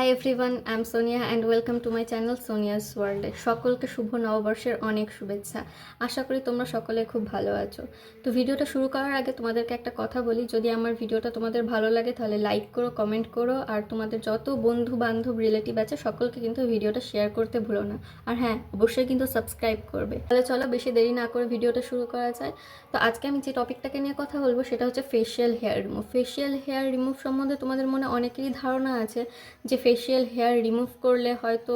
Hi everyone, I am Sonia and welcome to my channel Sonia's ওয়ার্ল্ডে। সকলকে শুভ নববর্ষের অনেক শুভেচ্ছা। আশা করি তোমরা সকলে খুব ভালো আছো। তো ভিডিওটা শুরু করার আগে তোমাদেরকে একটা কথা বলি, যদি আমার ভিডিওটা তোমাদের ভালো লাগে তাহলে লাইক করো, কমেন্ট করো, আর তোমাদের যত বন্ধু বান্ধব রিলেটিভ আছে সকলকে কিন্তু ভিডিওটা শেয়ার করতে ভুলো না। আর হ্যাঁ, অবশ্যই কিন্তু সাবস্ক্রাইব করবে। তাহলে চলো বেশি দেরি না করে ভিডিওটা শুরু করা যায়। তো আজকে আমি যে টপিকটাকে নিয়ে কথা বলবো সেটা হচ্ছে facial hair remove. Facial hair remove সম্বন্ধে তোমাদের মনে অনেকেরই ধারণা আছে যে ফেশিয়াল হেয়ার রিমুভ করলে হয়তো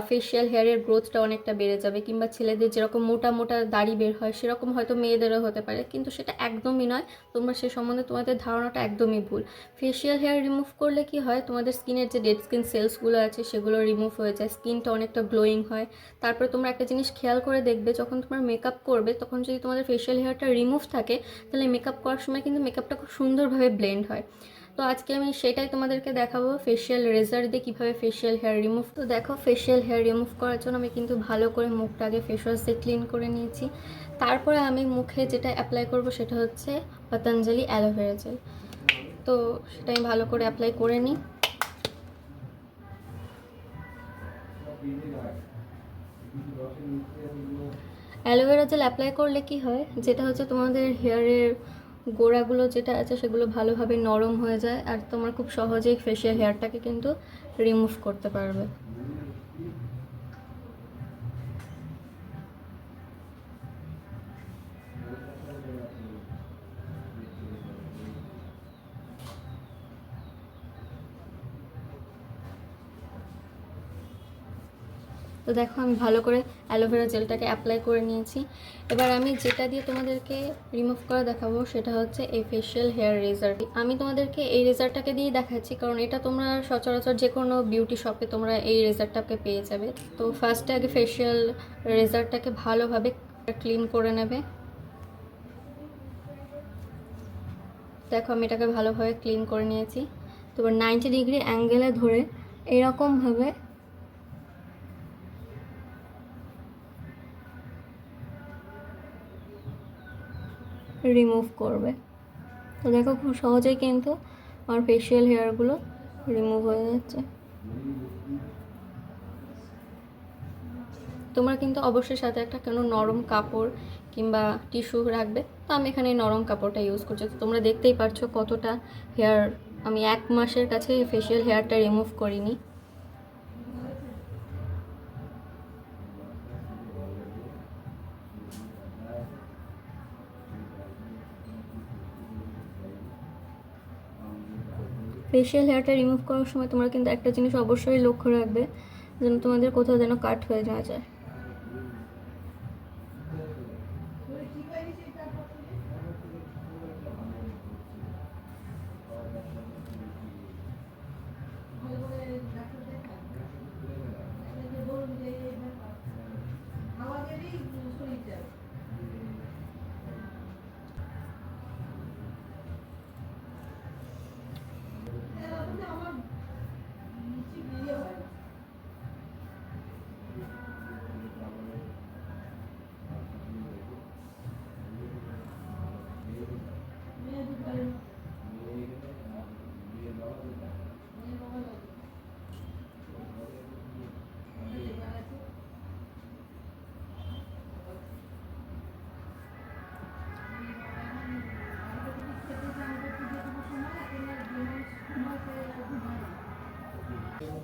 ফেশিয়াল হেয়ারের গ্রোথটা অনেকটা বেড়ে যাবে, কিংবা ছেলেদের যেরকম মোটা মোটা দাড়ি বের হয় সেরকম হয়তো মেয়েদেরও হতে পারে, কিন্তু সেটা একদমই নয়। তোমরা সে সম্বন্ধে তোমাদের ধারণাটা একদমই ভুল। ফেশিয়াল হেয়ার রিমুভ করলে কি হয়, তোমাদের স্কিনের যে ডেড স্কিন সেলসগুলো আছে সেগুলো রিমুভ হয়ে যায়, স্কিনটা অনেকটা গ্লোয়িং হয়। তারপরে তোমরা একটা জিনিস খেয়াল করে দেখবে, যখন তোমার মেকআপ করবে তখন যদি তোমাদের ফেশিয়াল হেয়ারটা রিমুভ থাকে তাহলে মেকআপ করার সময় কিন্তু মেকআপটা খুব সুন্দরভাবে ব্লেন্ড হয়। তো আজকে আমি সেটাই তোমাদেরকে দেখাবো, ফেশিয়াল রেজার দিয়ে কীভাবে ফেশিয়াল হেয়ার রিমুভ। তো দেখো, ফেশিয়াল হেয়ার রিমুভ করার জন্য আমি কিন্তু ভালো করে মুখটা আগে ফেস ওয়াশ দিয়ে ক্লিন করে নিয়েছি। তারপরে আমি মুখে যেটা অ্যাপ্লাই করব সেটা হচ্ছে পতঞ্জলি অ্যালোভেরা জেল। তো সেটা আমি ভালো করে অ্যাপ্লাই করে নিই। অ্যালোভেরা জেল অ্যাপ্লাই করলে কি হয়, যেটা হচ্ছে তোমাদের হেয়ারের গোড়াগুলো যেটা আছে সেগুলো ভালোভাবে নরম হয়ে যায়, আর তোমার খুব সহজেই ফেশিয়াল হেয়ারটাকে কিন্তু রিমুভ করতে পারবে। তো দেখো, আমি ভালো করে অ্যালোভেরা জেলটাকে অ্যাপ্লাই করে নিয়েছি। এবার আমি যেটা দিয়ে তোমাদেরকে রিমুভ করা দেখাবো সেটা হচ্ছে এই ফেশিয়াল হেয়ার রেজার। আমি তোমাদেরকে এই রেজারটাকে দিয়েই দেখাচ্ছি, কারণ এটা তোমরা সচরাচর যে কোনো বিউটি শপে তোমরা এই রেজারটাকে পেয়ে যাবে। তো ফার্স্টে আগে ফেশিয়াল রেজারটাকে ভালোভাবে ক্লিন করে নেবে। দেখো, আমি এটাকে ভালোভাবে ক্লিন করে নিয়েছি। তো এবার 90 ডিগ্রি অ্যাঙ্গেলে ধরে এরকমভাবে রিমুভ করবে। তো দেখো, খুব সহজেই কিন্তু আমার ফেশিয়াল হেয়ারগুলো রিমুভ হয়ে যাচ্ছে। তোমরা কিন্তু অবশ্যই সাথে একটা কোনো নরম কাপড় কিংবা টিস্যু রাখবে। তো আমি এখানে নরম কাপড়টা ইউজ করছি। তো তোমরা দেখতেই পারছো কতটা হেয়ার, আমি 1 মাসের কাছে ফেশিয়াল হেয়ারটা রিমুভ করিনি। ফেশিয়াল হেয়ারটা রিমুভ করার সময় তোমরা কিন্তু একটা জিনিস অবশ্যই লক্ষ্য রাখবে, যেন তোমাদের কোথাও যেন কাট হয়ে না যায়।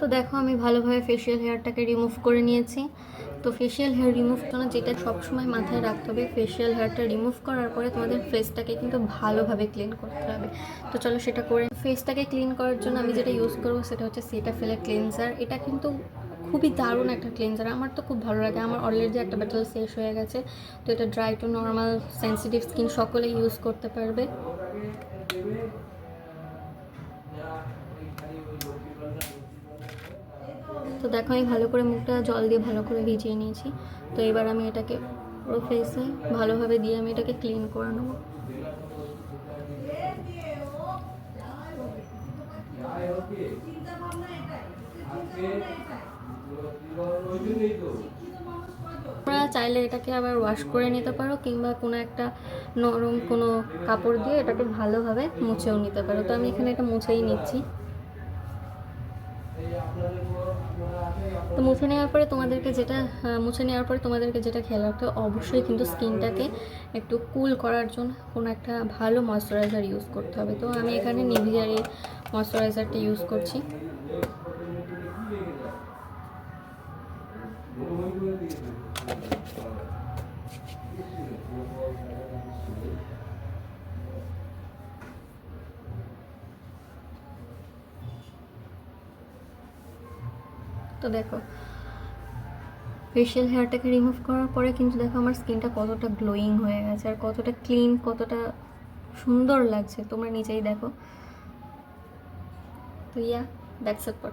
তো দেখো, আমি ভালোভাবে ফেশিয়াল হেয়ারটাকে রিমুভ করে নিয়েছি। তো ফেশিয়াল হেয়ার রিমুভ জন্য যেটা সবসময় মাথায় রাখতে হবে, ফেশিয়াল হেয়ারটা রিমুভ করার পরে তোমাদের ফেসটাকে কিন্তু ভালোভাবে ক্লিন করতে হবে। তো চলো সেটা করে। ফেসটাকে ক্লিন করার জন্য আমি যেটা ইউজ করবো সেটা হচ্ছে সেটাফিলের ক্লিনজার। এটা কিন্তু খুবই দারুণ একটা ক্লিনজার, আমার তো খুব ভালো লাগে। আমার অলরেডি একটা ব্যাটল শেষ হয়ে গেছে। তো এটা dry two normal sensitive skin সকলেই ইউজ করতে পারবে। তো দেখো, আমি ভালো করে মুখটা জল দিয়ে ভালো করে ভিজিয়ে নিয়েছি। তো এবার আমি এটাকে পুরো ফেসে ভালোভাবে দিয়ে আমি এটাকে ক্লিন করে নেব। তোমরা চাইলে এটাকে আবার ওয়াশ করে নিতে পারো, কিংবা কোনো একটা নরম কোনো কাপড় দিয়ে এটাকে ভালোভাবে মুছেও নিতে পারো। তো আমি এখানে এটা মুছেই নিচ্ছি। তো মুছে নেওয়ার পরে তোমাদেরকে যেটা খেয়াল রাখতে হবে, অবশ্যই কিন্তু স্কিনটাকে একটু কুল করার জন্য কোনো একটা ভালো ময়শ্চারাইজার ইউজ করতে হবে। তো আমি এখানে নিভিয়ার এই ময়শ্চারাইজারটা ইউজ করছি। তো দেখো, ফেশিয়াল হেয়ারটাকে রিমুভ করার পরে কিন্তু দেখো আমার স্কিনটা কতটা গ্লোয়িং হয়ে গেছে, আর কতটা ক্লিন, কতটা সুন্দর লাগছে, তোমরা নিজেই দেখো। তো দ্যাটস ইট ফর